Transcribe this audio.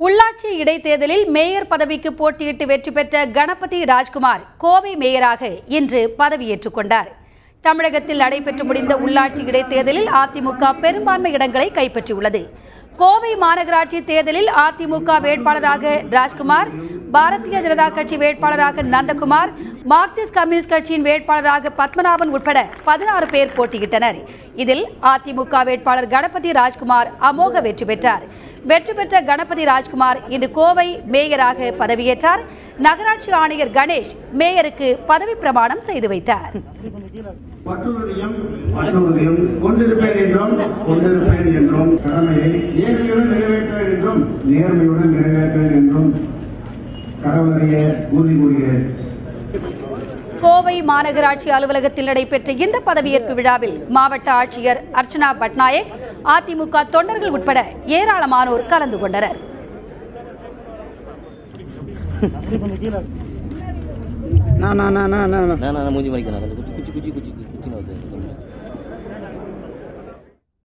உள்ளாட்சி இடைத்தேர்தலில் மேயர் பதவிக்கு போட்டியிட்டு வெற்றி பெற்ற கணபதி ராஜ்குமார் கோவை மேயராக இன்று பதவியேற்றுக் கொண்டார். தமிழகத்தில் நடைபெற்று முடிந்த உள்ளாட்சி இடைத்தேர்தலில் அதிமுக பெரும்பான்மை இடங்களை கைப்பற்றியுள்ளது. கோவை மாநகராட்சி தேர்தலில் அதிமுக வேட்பாளராக ராஜ்குமார், பாரதிய ஜனதா கட்சி வேட்பாளராக நந்தகுமார், மார்க்சிஸ்ட் கம்யூனிஸ்ட் கட்சியின் வேட்பாளராக பத்மநாபன் உட்பட 16 பேர் போட்டியிட்டனர். இதில் அதிமுக வேட்பாளர் கணபதி ராஜ்குமார் அமோக வெற்றி பெற்றார். வெற்றி பெற்ற கணபதி ராஜ்குமார் இன்று கோவை மேயராக பதவியேற்றார். நகராட்சி ஆணையர் கணேஷ் மேயருக்கு பதவி பிரமாணம் செய்து வைத்தார். கொண்டிருப்பேன் என்றும் கடமையை நேர்மையுடன் நிறைவேற்றுவேன் என்றும் நிறைவேற்றுவேன் என்றும் கடவுளைய உறுதி கூறுகிறேன். கோவை மாநகராட்சி அலுவலகத்தில் நடைபெற்ற இந்த பதவியேற்பு விழாவில் மாவட்ட ஆட்சியர் அர்ச்சனா பட்நாயக், அதிமுக தொண்டர்கள் உட்பட ஏராளமானோர் கலந்து கொண்டனர். மூஞ்சி மறைக்கணும்.